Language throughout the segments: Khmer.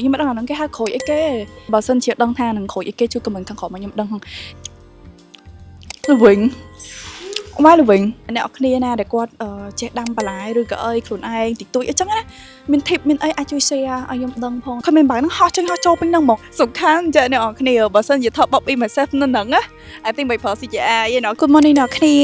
Nhưng mà đang là nó cái hát khối ấy cái bà sân chiếc đăng tha nằng khối ấy cái chưa cầm mình thằng khỏi mà nhầm đăng là vĩnh mai là vĩnh nè ở kia nè để quạt che đăng bà lái rồi cả ơiខ្លួនឯង thì tôi ở chắc á mình thịt mình ấy ai chui xe ai nhầm đăng phong không mình bảo nó hot chân hot châu bên đăng một sụp khăn chơi nè ở kia bà sân chỉ thọ bọc im mà xếp nên nắng á I think my first chị ai nó good morning អ្នកគ្នា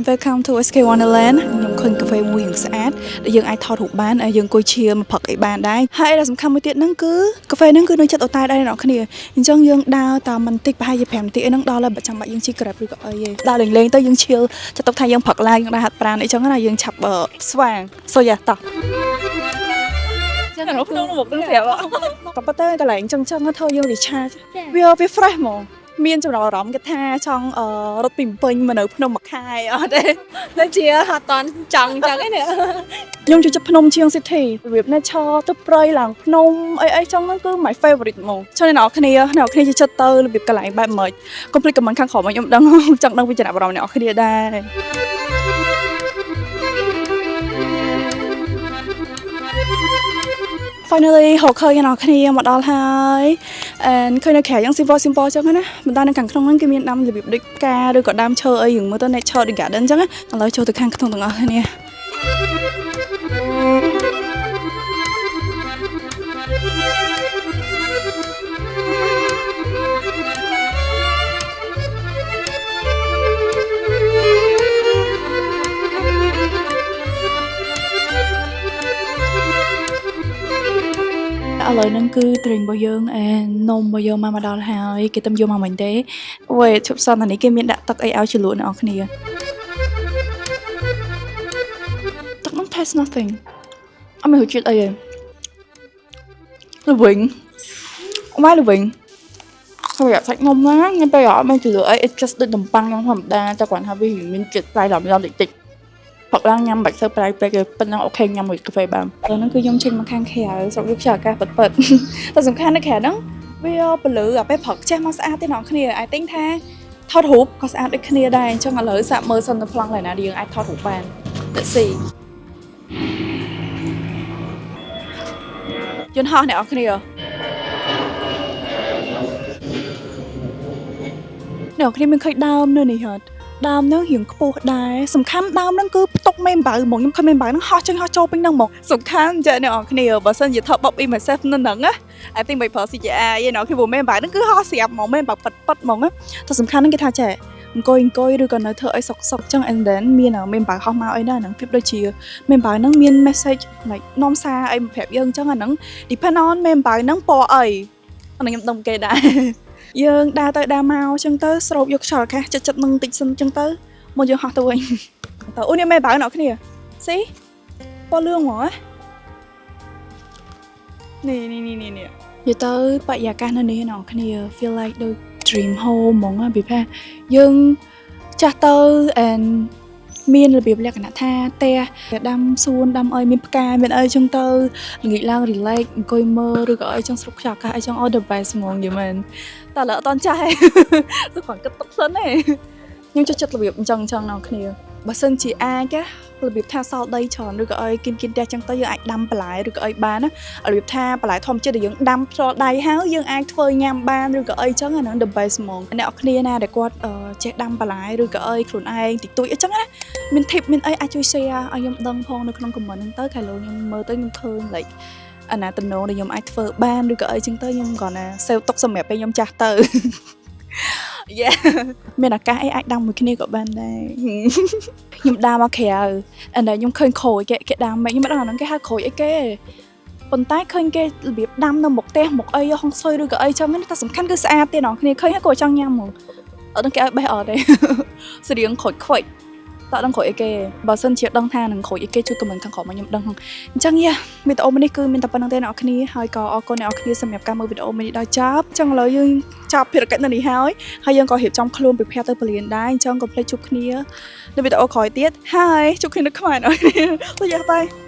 welcome to SK Wonderland ខ្ញុំឃើញកាហ្វេមួយយ៉ាងស្អាតដែលយើងអាចថតរូបបានហើយយើងអង្គុយឈាមផឹកអីបានដែរហើយដែលសំខាន់មួយទៀតហ្នឹងគឺកាហ្វេហ្នឹងគឺនៅចិត្តអូតែដែរអ្នកគ្នាអញ្ចឹងយើងដើរតាមបន្តិចប្រហែលជា5នាទីអីហ្នឹងដល់ហើយបើចាំបាច់យើងជិះ Grab ឬក៏អីទេដើរលេងៗទៅយើងឈៀលចាត់ទុកថាយើងផឹកឡើងយើងដើរហាត់ប្រាណអីចឹងណាយើងឆាប់ស្វាងសូយ៉ាតោះនៅក្នុងមុខនឹងស្រាប់ក៏ប៉ុន្តែកន្លែងចឹងធ្វើយើង recharge វា fresh ហ្មងមានចំណាប់អារម្មណ៍គេថាចង់រត់ពីពេញមកនៅភ្នំមកខែអត់ទេដូចជាអត់តន់ចង់ចឹងឯនេះខ្ញុំចូលចិត្តភ្នំជាង city របៀប nature ទៅព្រៃឡើងភ្នំអីចឹងហ្នឹងគឺ my favorite ហ្មងចុះអ្នកគ្នាជាចិត្តទៅរបៀបកន្លែងបែបម៉េច complete comment ខាងក្រោមមកខ្ញុំដឹងចង់ដឹងពីចំណាប់អារម្មណ៍អ្នកគ្នាដែរ finally ហៅឃើញអ្នកគ្នាមកដល់ហើយឃើញនៅក្រៅយ៉ាង simple ចឹងណាមិនដល់នៅខាងក្នុងហ្នឹងគេមានដាំរបៀបដូចផ្កាឬក៏ដាំឈើអីយើងមើលទៅ nature garden ចឹងណាឥឡូវចូលទៅខាងក្នុងទាំងអស់គ្នាឥឡូវហ្នឹងគឺ drink របស់យើងនំរបស់យើងមកដល់ហើយគេទៅយកមកមិញទេអូយជប់សន្តានេះគេមានដាក់ទឹកអីឲ្យជ្រលក់អ្នកនរគ្នាទឹកហ្នឹង taste nothing អត់មានរសជាតិអីទេល្វីងមកល្វីងហើយសាច់នំណាខ្ញុំទៅអត់មានជ្រលក់អី it's just ដូចនំប៉័ងយ៉ាងធម្មតាតែគ្រាន់ថាវាមានជាតិប្រៃដល់តិចផឹកឡើងញ៉ាំបាច់សូវប្រៃពេកទេប៉ុណ្ណឹងអូខេញ៉ាំមួយកាហ្វេបានហ្នឹងគឺខ្ញុំចេញមកខាងក្រៅស្រុកយកខ្យល់អាកាសពិតតែសំខាន់នៅក្រៅហ្នឹងវាពលឺអាពេលផឹកចេះមកស្អាតទេអ្នកគ្នា I think ថាថតរូបក៏ស្អាតដូចគ្នាដែរអញ្ចឹងឥឡូវសាកមើលសិនទៅប្លង់ឡើយណាយើងអាចថតរូបបាន Let's see យន្តហោះអ្នកគ្នាអ្នកគ្នាមានឃើញដើមនៅនេះហត់ដើមហ្នឹងរៀងខ្ពស់ដែរសំខាន់ដើមហ្នឹងគឺផ្ទុកមេអំបៅហ្មងខ្ញុំឃើញមេអំបៅហ្នឹងហោះចេញហោះចូលពេញហ្នឹងហ្មងសំខាន់ចាអ្នកគ្នាបើសិនជាថតបបអ៊ីម៉ាសេហ្វនៅហ្នឹងណា I think មិនប្រើ CGI ឯណោះគឺមេអំបៅហ្នឹងគឺហោះស្រាប់ហ្មងមេអំបៅប៉ិតហ្មងណាតែសំខាន់ហ្នឹងគេថាចេះអង្គុយឬក៏នៅធ្វើអីសុកចឹង and then មានមេអំបៅហោះមកអីណាហ្នឹងភាពដូចជាមេអំបៅហ្នឹងមាន message like នាំសារអីប្រាប់យើងចឹងអាហ្នឹង depend on មេអំបៅហ្នឹងពណ៌អីអាហ្នឹងខ្ញុំដឹងគេដែរយើងដើរទៅដើរមកចឹងទៅស្រូបយកខ្យល់អាកាសចិត្តនឹងតិចសិនចឹងទៅមកយើងហោះទៅវិញតើអូនេះមេបើអ្នកគ្នាស៊ីពណ៌លឿងហ្មងនេះនិយាយទៅបរិយាកាសនៅនេះអ្នកគ្នា feel like ដូច dream home ហ្មងពីព្រោះយើងចាស់ទៅ and មានរបៀបលក្ខណៈថាផ្ទះដាំសួនដាំអីមានផ្កាមានអីចឹងទៅល្ងាចឡើង relax អង្គុយមើលឬក៏អីចឹងស្រុកខ្យល់អាកាសអីចឹង all the best ហ្មងយីមែនតែឥឡូវអត់តន់ចាស់ទេសុខគាត់គិតទុកសិនទេខ្ញុំចូលចិត្តរបៀបអញ្ចឹងអ្នកគ្នាបើសិនជាអាចរបៀបថាសល់ដីច្រើនឬក៏អីគិនផ្ទះចឹងទៅយើងអាចដាំបន្លែឬក៏អីបានណារបៀបថាបន្លែធម្មជាតិដែលយើងដាំផ្ទាល់ដៃហើយយើងអាចធ្វើញ៉ាំបានឬក៏អីចឹងអាហ្នឹង the best ហ្មងអ្នកគ្នាណាដែលគាត់ចេះដាំបន្លែឬក៏អីខ្លួនឯងតិចតួចអីចឹងណាមាន tip មានអីអាចជួយ share ឲ្យខ្ញុំដឹងផងនៅក្នុង comment ហ្នឹងទៅខែលោកខ្ញុំមើលទៅខ្ញុំឃើញ like អាណាតំណងដែលខ្ញុំអាចធ្វើបានឬក៏អីចឹងទៅខ្ញុំគ្រាន់តែ save ទុកសម្រាប់ពេលខ្ញុំចាស់ទៅ មានឱកាសអីអាចដាំមួយគ្នាក៏បានដែរខ្ញុំដាំមកក្រៅអានេះខ្ញុំឃើញក្រូចគេដាំមិនខ្ញុំមិនដឹងអាហ្នឹងគេហៅក្រូចអីគេប៉ុន្តែឃើញគេរបៀបដាំនៅមុខផ្ទះមុខអីហុងស៊ុយឬក៏អីចឹងតែសំខាន់គឺស្អាតទេអ្នកគ្នាឃើញក៏ចង់ញ៉ាំហ្មងអត់ដឹងគេឲ្យបេះអត់ទេស្រៀងក្រូចខ្វិចតើដឹងក្រូចអីគេបើសិនជាដឹងថានឹងក្រូចអីគេជួយ comment ខាងក្រោមមកខ្ញុំដឹងអញ្ចឹងវីដេអូនេះគឺមានតែប៉ុណ្្នឹងទេអ្នកគ្នាហើយក៏អរគុណអ្នកគ្នាសម្រាប់ការមើលវីដេអូនេះដល់ចប់អញ្ចឹងឥឡូវយើងចប់ភារកិច្ចនេះហើយយើងក៏រៀបចំខ្លួនប្រភេទទៅពលានដែរអញ្ចឹងកុំភ្លេចជួបគ្នានៅវីដេអូក្រោយទៀតហើយជួបគ្នានៅខ្មែរអរគុណទៅយ៉ាបាយ